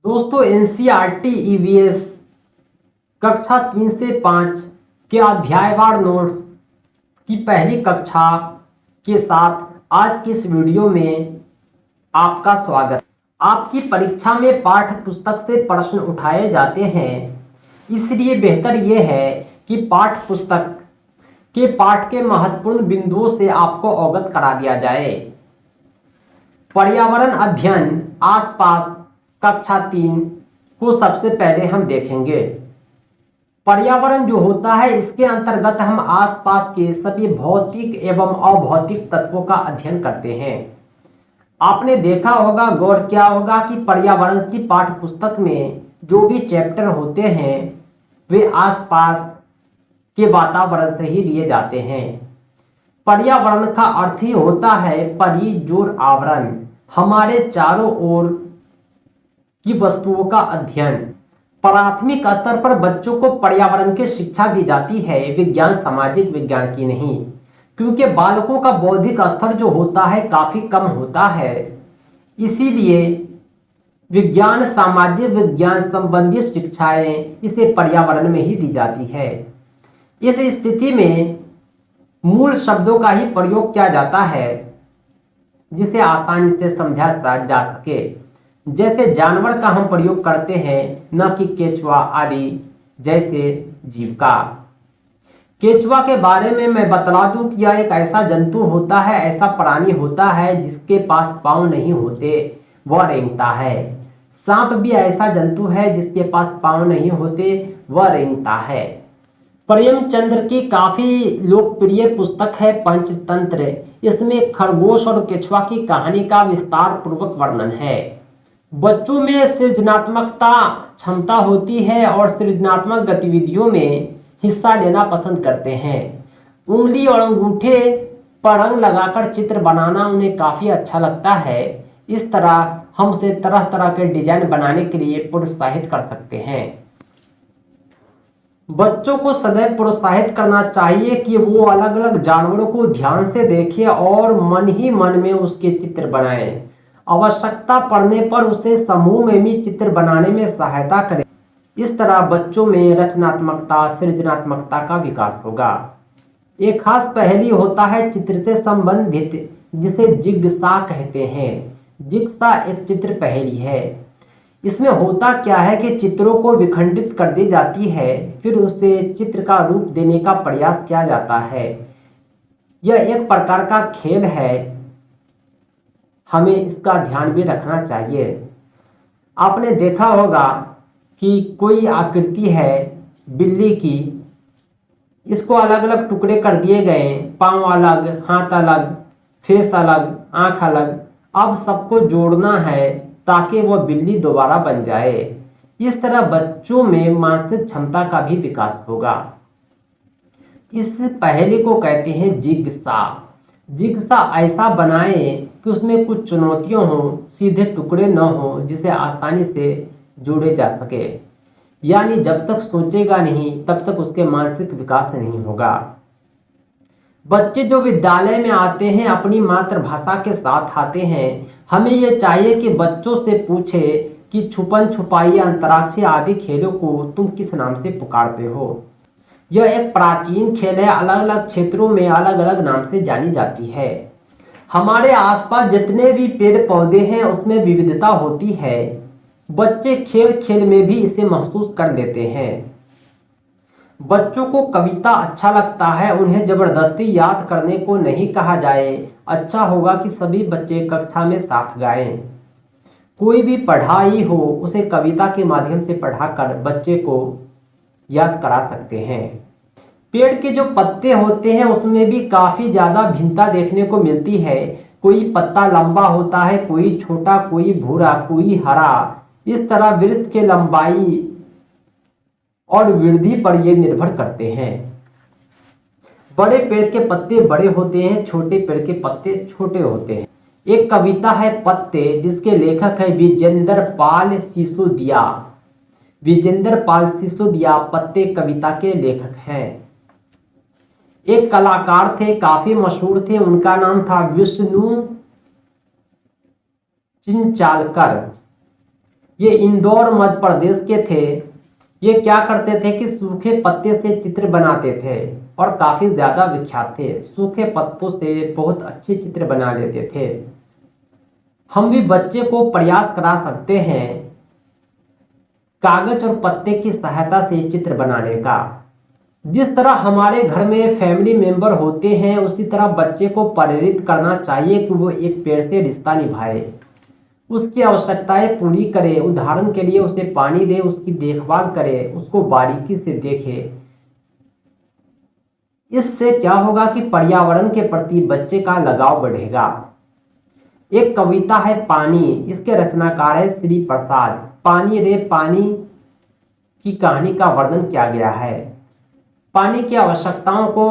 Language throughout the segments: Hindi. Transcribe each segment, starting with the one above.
दोस्तों एनसीईआरटी ईवीएस कक्षा 3 से 5 के अध्यायवार नोट्स की पहली कक्षा के साथ आज की इस वीडियो में आपका स्वागत। आपकी परीक्षा में पाठ्य पुस्तक से प्रश्न उठाए जाते हैं, इसलिए बेहतर यह है कि पाठ्य पुस्तक के पाठ के महत्वपूर्ण बिंदुओं से आपको अवगत करा दिया जाए। पर्यावरण अध्ययन आसपास कक्षा 3 को सबसे पहले हम देखेंगे। पर्यावरण जो होता है, इसके अंतर्गत हम आसपास के सभी भौतिक एवं अभौतिक तत्वों का अध्ययन करते हैं। आपने देखा होगा, गौर किया होगा कि पर्यावरण की पाठ्य पुस्तक में जो भी चैप्टर होते हैं वे आसपास के वातावरण से ही लिए जाते हैं। पर्यावरण का अर्थ ही होता है परिजोर आवरण, हमारे चारों ओर की वस्तुओं का अध्ययन। प्राथमिक स्तर पर बच्चों को पर्यावरण की शिक्षा दी जाती है, विज्ञान सामाजिक विज्ञान की नहीं, क्योंकि बालकों का बौद्धिक स्तर जो होता है काफी कम होता है। इसीलिए विज्ञान सामाजिक विज्ञान संबंधी शिक्षाएं इसे पर्यावरण में ही दी जाती है। इस स्थिति में मूल शब्दों का ही प्रयोग किया जाता है जिसे आसानी से समझा जा सके। जैसे जानवर का हम प्रयोग करते हैं, न कि केचुआ आदि जैसे जीव का। केचुआ के बारे में मैं बतला दूं कि यह एक ऐसा जंतु होता है, ऐसा प्राणी होता है जिसके पास पांव नहीं होते, वह रेंगता है। सांप भी ऐसा जंतु है जिसके पास पांव नहीं होते, वह रेंगता है। प्रेमचंद्र की काफी लोकप्रिय पुस्तक है पंचतंत्र। इसमें खरगोश और केचुआ की कहानी का विस्तार पूर्वक वर्णन है। बच्चों में सृजनात्मकता क्षमता होती है और सृजनात्मक गतिविधियों में हिस्सा लेना पसंद करते हैं। उंगली और अंगूठे पर रंग लगाकर चित्र बनाना उन्हें काफी अच्छा लगता है। इस तरह हम उसे तरह तरह के डिजाइन बनाने के लिए प्रोत्साहित कर सकते हैं। बच्चों को सदैव प्रोत्साहित करना चाहिए कि वो अलग अलग जानवरों को ध्यान से देखें और मन ही मन में उसके चित्र बनाएं। आवश्यकता पड़ने पर उसे समूह में भी चित्र बनाने में सहायता करें। इस तरह बच्चों में रचनात्मकता सृजनात्मकता का विकास होगा। एक खास पहेली होता है चित्र से संबंधित, जिसे जिग्सा कहते हैं। जिग्सा एक चित्र पहेली है। इसमें होता क्या है कि चित्रों को विखंडित कर दी जाती है, फिर उसे चित्र का रूप देने का प्रयास किया जाता है। यह एक प्रकार का खेल है, हमें इसका ध्यान भी रखना चाहिए। आपने देखा होगा कि कोई आकृति है बिल्ली की, इसको अलग अलग टुकड़े कर दिए गए, पांव अलग, हाथ अलग, फेस अलग, आंख अलग। अब सबको जोड़ना है ताकि वह बिल्ली दोबारा बन जाए। इस तरह बच्चों में मानसिक क्षमता का भी विकास होगा। इस पहेली को कहते हैं जिग्सा। जिग्सा ऐसा बनाए कि उसमें कुछ चुनौतियां हो, सीधे टुकड़े न हो, जिसे आसानी से जोड़े जा सके। यानी जब तक सोचेगा नहीं तब तक उसके मानसिक विकास नहीं होगा। बच्चे जो विद्यालय में आते हैं अपनी मातृभाषा के साथ आते हैं। हमें यह चाहिए कि बच्चों से पूछे कि छुपन छुपाई अंतराक्षी आदि खेलों को तुम किस नाम से पुकारते हो। यह एक प्राचीन खेल है, अलग अलग क्षेत्रों में अलग अलग नाम से जानी जाती है। हमारे आसपास जितने भी पेड़ पौधे हैं उसमें विविधता होती है। बच्चे खेल खेल में भी इसे महसूस कर लेते हैं। बच्चों को कविता अच्छा लगता है, उन्हें जबरदस्ती याद करने को नहीं कहा जाए। अच्छा होगा कि सभी बच्चे कक्षा में साथ गाएं। कोई भी पढ़ाई हो उसे कविता के माध्यम से पढ़ाकर बच्चे को याद करा सकते हैं। पेड़ के जो पत्ते होते हैं उसमें भी काफी ज्यादा भिन्नता देखने को मिलती है। कोई पत्ता लंबा होता है, कोई छोटा, कोई भूरा, कोई हरा। इस तरह वृक्ष के लंबाई और वृद्धि पर ये निर्भर करते हैं। बड़े पेड़ के पत्ते बड़े होते हैं, छोटे पेड़ के पत्ते छोटे होते हैं। एक कविता है पत्ते, जिसके लेखक है विजेंद्र पाल सिसोदिया। विजेंद्र पाल सिसोदिया पत्ते कविता के लेखक हैं। एक कलाकार थे, काफी मशहूर थे, उनका नाम था विष्णु चिंचालकर। ये इंदौर मध्य प्रदेश के थे। ये क्या करते थे कि सूखे पत्ते से चित्र बनाते थे और काफी ज्यादा विख्यात थे। सूखे पत्तों से बहुत अच्छे चित्र बना लेते थे। हम भी बच्चे को प्रयास करा सकते हैं कागज और पत्ते की सहायता से चित्र बनाने का। जिस तरह हमारे घर में फैमिली मेंबर होते हैं, उसी तरह बच्चे को प्रेरित करना चाहिए कि वो एक पेड़ से रिश्ता निभाए, उसकी आवश्यकताएं पूरी करे। उदाहरण के लिए उसे पानी दे, उसकी देखभाल करे, उसको बारीकी से देखे। इससे क्या होगा कि पर्यावरण के प्रति बच्चे का लगाव बढ़ेगा। एक कविता है पानी, इसके रचनाकार है श्री प्रसाद। पानी रे पानी की कहानी का वर्णन किया गया है। पानी की आवश्यकताओं को,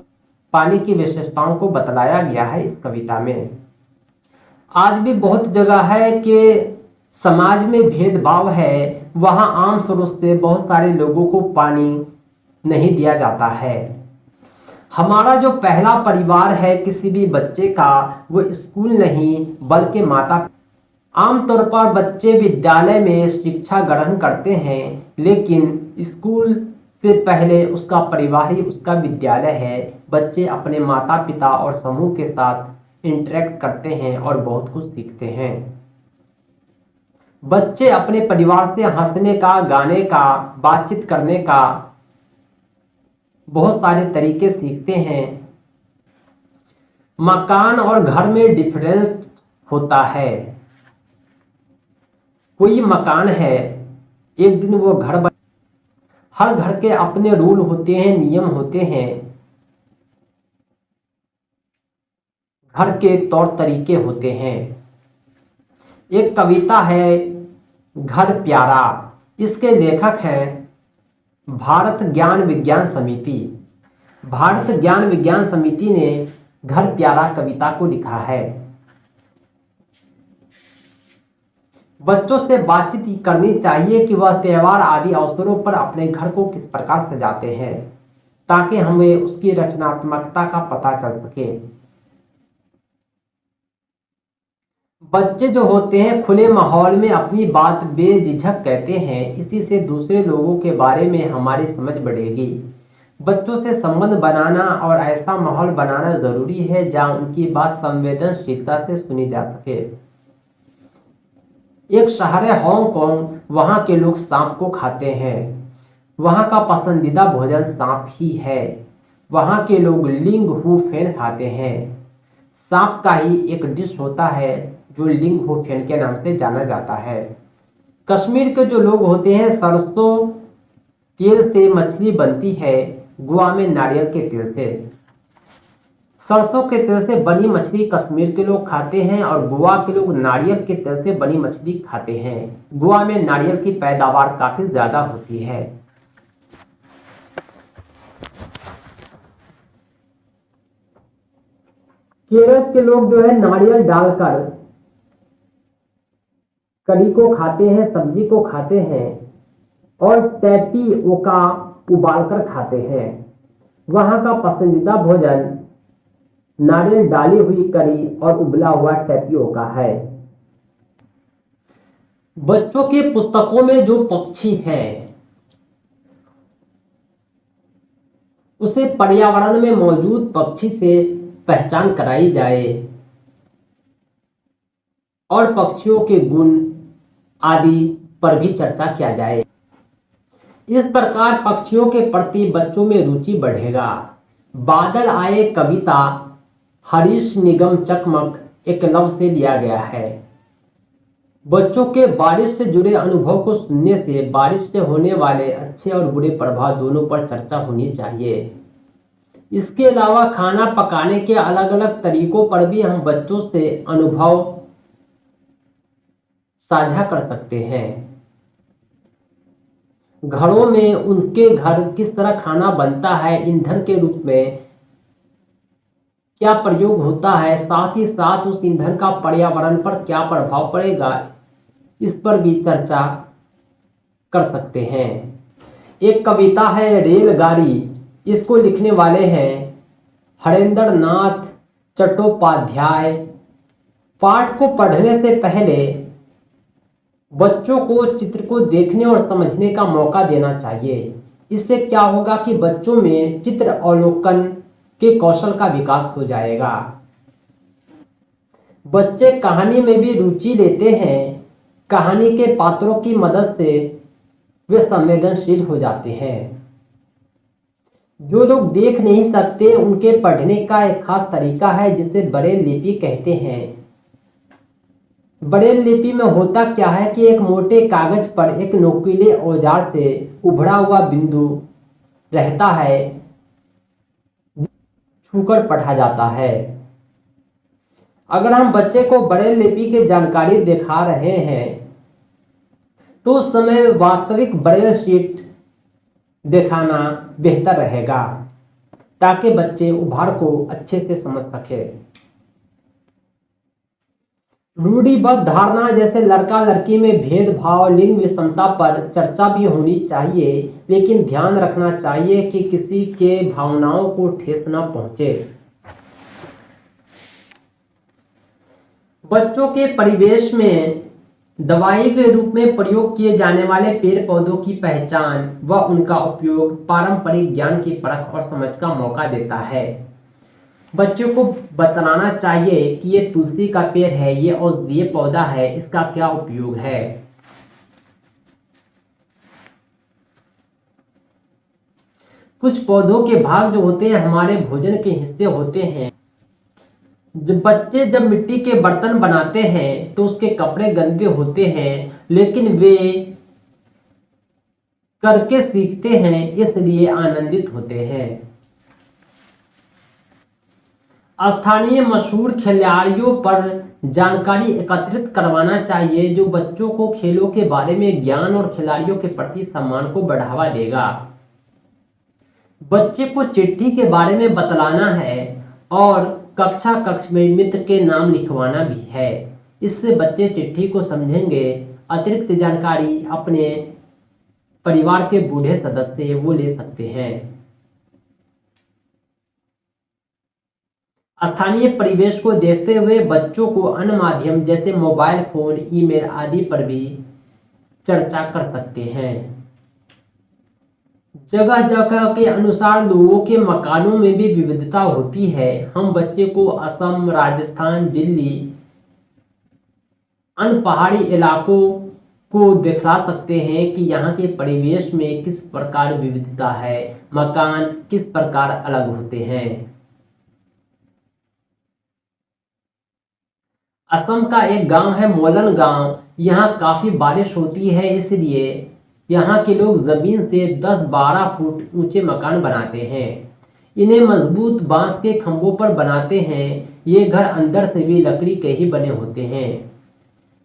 पानी की विशेषताओं को बतलाया गया है इस कविता में। आज भी बहुत जगह है कि समाज में भेदभाव है, वहां आम स्वरूप से बहुत सारे लोगों को पानी नहीं दिया जाता है। हमारा जो पहला परिवार है किसी भी बच्चे का, वो स्कूल नहीं बल्कि माता। आमतौर पर बच्चे विद्यालय में शिक्षा ग्रहण करते हैं, लेकिन स्कूल से पहले उसका परिवार ही उसका विद्यालय है। बच्चे अपने माता पिता और समूह के साथ इंटरेक्ट करते हैं और बहुत कुछ सीखते हैं। बच्चे अपने परिवार से हंसने का, गाने का, बातचीत करने का बहुत सारे तरीके सीखते हैं। मकान और घर में डिफरेंस होता है। कोई मकान है, एक दिन वो घर बन, हर घर के अपने रूल होते हैं, नियम होते हैं, घर के तौर तरीके होते हैं। एक कविता है घर प्यारा, इसके लेखक हैं भारत ज्ञान विज्ञान समिति। भारत ज्ञान विज्ञान समिति ने घर प्यारा कविता को लिखा है। बच्चों से बातचीत करनी चाहिए कि वह त्योहार आदि अवसरों पर अपने घर को किस प्रकार सजाते हैं, ताकि हमें उसकी रचनात्मकता का पता चल सके। बच्चे जो होते हैं खुले माहौल में अपनी बात बेझिझक कहते हैं, इसी से दूसरे लोगों के बारे में हमारी समझ बढ़ेगी। बच्चों से संबंध बनाना और ऐसा माहौल बनाना जरूरी है जहां उनकी बात संवेदनशीलता से सुनी जा सके। एक शहर है हांगकांग, वहां के लोग सांप को खाते हैं। वहां का पसंदीदा भोजन सांप ही है। वहां के लोग लिंग हु फेन खाते हैं। सांप का ही एक डिश होता है जो लिंग हु फेन के नाम से जाना जाता है। कश्मीर के जो लोग होते हैं सरसों तेल से मछली बनती है, गोवा में नारियल के तेल से। सरसों के तेल से बनी मछली कश्मीर के लोग खाते हैं और गोवा के लोग नारियल के तेल से बनी मछली खाते हैं। गोवा में नारियल की पैदावार काफी ज्यादा होती है। केरल के लोग जो है नारियल डालकर करी को खाते हैं, सब्जी को खाते हैं और टैपियोका उबालकर खाते हैं। वहां का पसंदीदा भोजन नारियल डाली हुई करी और उबला हुआ टैपियोका है। बच्चों के पुस्तकों में जो पक्षी हैं उसे पर्यावरण में मौजूद पक्षी से पहचान कराई जाए और पक्षियों के गुण आदि पर भी चर्चा किया जाए। इस प्रकार पक्षियों के प्रति बच्चों में रुचि बढ़ेगा। बादल आए कविता हरीश निगम चकमक एकलव्य से लिया गया है। बच्चों के बारिश से जुड़े अनुभव को सुनने से बारिश से होने वाले अच्छे और बुरे प्रभाव दोनों पर चर्चा होनी चाहिए। इसके अलावा खाना पकाने के अलग अलग तरीकों पर भी हम बच्चों से अनुभव साझा कर सकते हैं। घरों में उनके घर किस तरह खाना बनता है, ईंधन के रूप में क्या प्रयोग होता है, साथ ही साथ उस ईंधन का पर्यावरण पर क्या प्रभाव पड़ेगा, इस पर भी चर्चा कर सकते हैं। एक कविता है रेलगाड़ी, इसको लिखने वाले हैं हरेंद्र नाथ चट्टोपाध्याय। पाठ को पढ़ने से पहले बच्चों को चित्र को देखने और समझने का मौका देना चाहिए। इससे क्या होगा कि बच्चों में चित्र अवलोकन के कौशल का विकास हो जाएगा। बच्चे कहानी में भी रुचि लेते हैं। कहानी के पात्रों की मदद से वे संवेदनशील हो जाते हैं। जो लोग देख नहीं सकते उनके पढ़ने का एक खास तरीका है जिसे ब्रेल लिपि कहते हैं। ब्रेल लिपि में होता क्या है कि एक मोटे कागज पर एक नुकीले औजार से उभरा हुआ बिंदु रहता है, छूकर पढ़ा जाता है। अगर हम बच्चे को ब्रेल लिपि की जानकारी दिखा रहे हैं तो उस समय वास्तविक ब्रेल शीट दिखाना बेहतर रहेगा ताकि बच्चे उभार को अच्छे से समझ सके। रूढ़िबद्ध धारणा जैसे लड़का लड़की में भेदभाव, लिंग विषमता पर चर्चा भी होनी चाहिए, लेकिन ध्यान रखना चाहिए कि किसी के भावनाओं को ठेस न पहुंचे। बच्चों के परिवेश में दवाई के रूप में प्रयोग किए जाने वाले पेड़ पौधों की पहचान व उनका उपयोग पारंपरिक ज्ञान की परख और समझ का मौका देता है। बच्चों को बतलाना चाहिए कि ये तुलसी का पेड़ है, ये औषधीय पौधा है, इसका क्या उपयोग है। कुछ पौधों के भाग जो होते हैं हमारे भोजन के हिस्से होते हैं। जब मिट्टी के बर्तन बनाते हैं तो उसके कपड़े गंदे होते हैं, लेकिन वे करके सीखते हैं इसलिए आनंदित होते हैं। स्थानीय मशहूर खिलाड़ियों पर जानकारी एकत्रित करवाना चाहिए जो बच्चों को खेलों के बारे में ज्ञान और खिलाड़ियों के प्रति सम्मान को बढ़ावा देगा। बच्चे को चिट्ठी के बारे में बतलाना है और कक्षा कक्ष में मित्र के नाम लिखवाना भी है। इससे बच्चे चिट्ठी को समझेंगे। अतिरिक्त जानकारी अपने परिवार के बूढ़े सदस्य वो ले सकते हैं। स्थानीय परिवेश को देखते हुए बच्चों को अन्य माध्यम जैसे मोबाइल फोन, ईमेल आदि पर भी चर्चा कर सकते हैं। जगह जगह के अनुसार लोगों के मकानों में भी विविधता होती है। हम बच्चे को असम, राजस्थान, दिल्ली, अन्य पहाड़ी इलाकों को दिखा सकते हैं कि यहाँ के परिवेश में किस प्रकार विविधता है, मकान किस प्रकार अलग होते हैं। असम का एक गांव है मोलन गांव। यहाँ काफी बारिश होती है, इसलिए यहाँ के लोग जमीन से 10-12 फुट ऊंचे मकान बनाते हैं। इन्हें मजबूत बांस के खंभों पर बनाते हैं। ये घर अंदर से भी लकड़ी के ही बने होते हैं।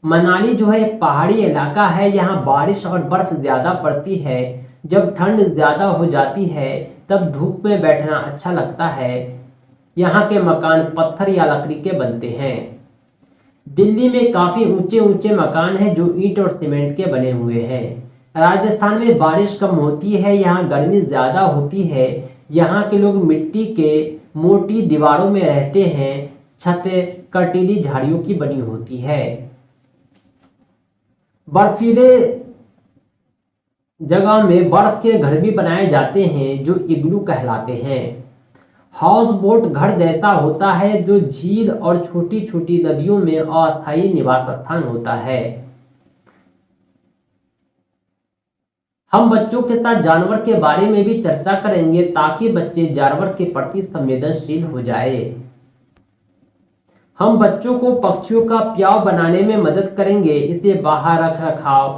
मनाली जो है एक पहाड़ी इलाका है। यहाँ बारिश और बर्फ ज्यादा पड़ती है। जब ठंड ज्यादा हो जाती है तब धूप में बैठना अच्छा लगता है। यहाँ के मकान पत्थर या लकड़ी के बनते हैं। दिल्ली में काफी ऊंचे ऊंचे मकान हैं जो ईंट और सीमेंट के बने हुए हैं। राजस्थान में बारिश कम होती है, यहाँ गर्मी ज्यादा होती है। यहाँ के लोग मिट्टी के मोटी दीवारों में रहते हैं। छतें कटीली झाड़ियों की बनी होती है। बर्फीले जगह में बर्फ के घर भी बनाए जाते हैं जो इग्लू कहलाते हैं। हाउस बोट घर जैसा होता है जो झील और छोटी छोटी नदियों में अस्थायी निवास स्थान होता है। हम बच्चों के साथ जानवर के बारे में भी चर्चा करेंगे ताकि बच्चे जानवर के प्रति संवेदनशील हो जाए। हम बच्चों को पक्षियों का प्याव बनाने में मदद करेंगे। इसे बाहर रख रखाव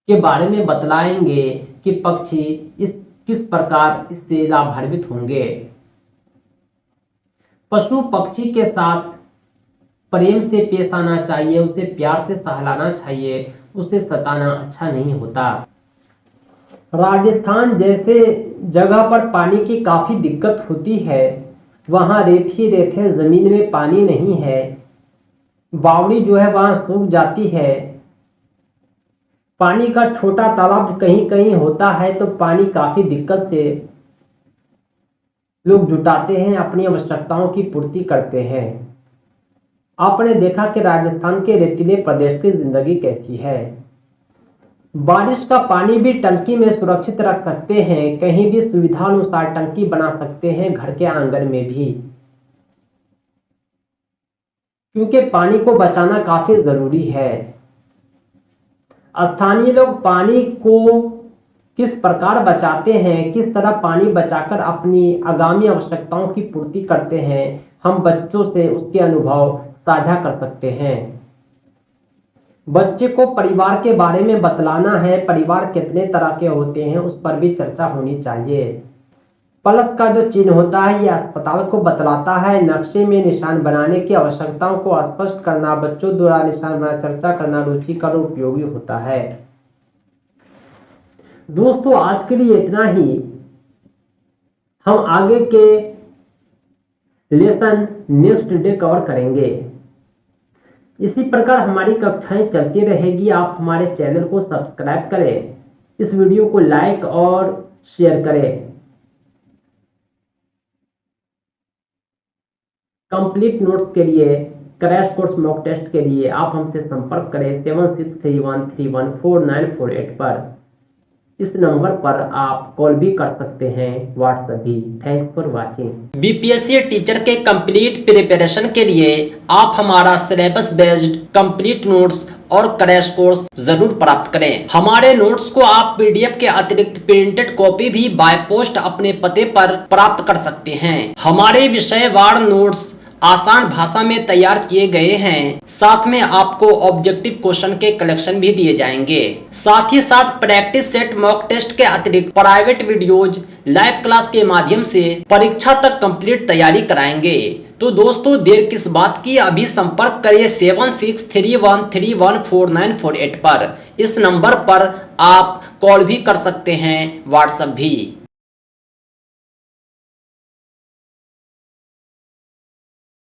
के बारे में बतलाएंगे कि पक्षी इस किस प्रकार इससे लाभान्वित होंगे। पशु पक्षी के साथ प्रेम से पेश आना चाहिए, उसे प्यार से सहलाना चाहिए, उसे सताना अच्छा नहीं होता। राजस्थान जैसे जगह पर पानी की काफी दिक्कत होती है। वहां रेत ही रेत है, जमीन में पानी नहीं है। बावड़ी जो है वहां सूख जाती है। पानी का छोटा तालाब कहीं कहीं होता है तो पानी काफी दिक्कत से लोग जुटाते हैं, अपनी आवश्यकताओं की पूर्ति करते हैं। आपने देखा कि राजस्थान के रेतीले प्रदेश की जिंदगी कैसी है। बारिश का पानी भी टंकी में सुरक्षित रख सकते हैं, कहीं भी सुविधा अनुसार टंकी बना सकते हैं, घर के आंगन में भी, क्योंकि पानी को बचाना काफी जरूरी है। स्थानीय लोग पानी को किस प्रकार बचाते हैं, किस तरह पानी बचाकर अपनी आगामी आवश्यकताओं की पूर्ति करते हैं, हम बच्चों से उसके अनुभव साझा कर सकते हैं। बच्चे को परिवार के बारे में बतलाना है, परिवार कितने तरह के होते हैं उस पर भी चर्चा होनी चाहिए। प्लस का जो चिन्ह होता है, यह अस्पताल को बतलाता है। नक्शे में निशान बनाने की आवश्यकताओं को स्पष्ट करना, बच्चों द्वारा निशान बना चर्चा करना रुचिकर और उपयोगी होता है। दोस्तों, आज के लिए इतना ही। हम आगे के लेसन नेक्स्ट डे कवर करेंगे। इसी प्रकार हमारी कक्षाएं चलती रहेगी। आप हमारे चैनल को सब्सक्राइब करें, इस वीडियो को लाइक और शेयर करें। कंप्लीट नोट्स के लिए, क्रैश कोर्स मॉक टेस्ट के लिए आप हमसे संपर्क करें 7631314948 पर। इस नंबर पर आप कॉल भी कर सकते हैं, व्हाट्सएप भी। Thanks for watching. BPSC teacher के कंप्लीट प्रिपरेशन के लिए आप हमारा सिलेबस बेस्ड कंप्लीट नोट्स और क्रैश कोर्स जरूर प्राप्त करें। हमारे नोट्स को आप पीडीएफ के अतिरिक्त प्रिंटेड कॉपी भी बाय पोस्ट अपने पते पर प्राप्त कर सकते हैं। हमारे विषयवार नोट्स आसान भाषा में तैयार किए गए हैं। साथ में आपको ऑब्जेक्टिव क्वेश्चन के कलेक्शन भी दिए जाएंगे। साथ ही साथ प्रैक्टिस सेट मॉक टेस्ट के अतिरिक्त प्राइवेट वीडियोज लाइव क्लास के माध्यम से परीक्षा तक कंप्लीट तैयारी कराएंगे। तो दोस्तों, देर किस बात की, अभी संपर्क करिए 7631314948 पर। इस नंबर पर आप कॉल भी कर सकते हैं, व्हाट्सएप भी।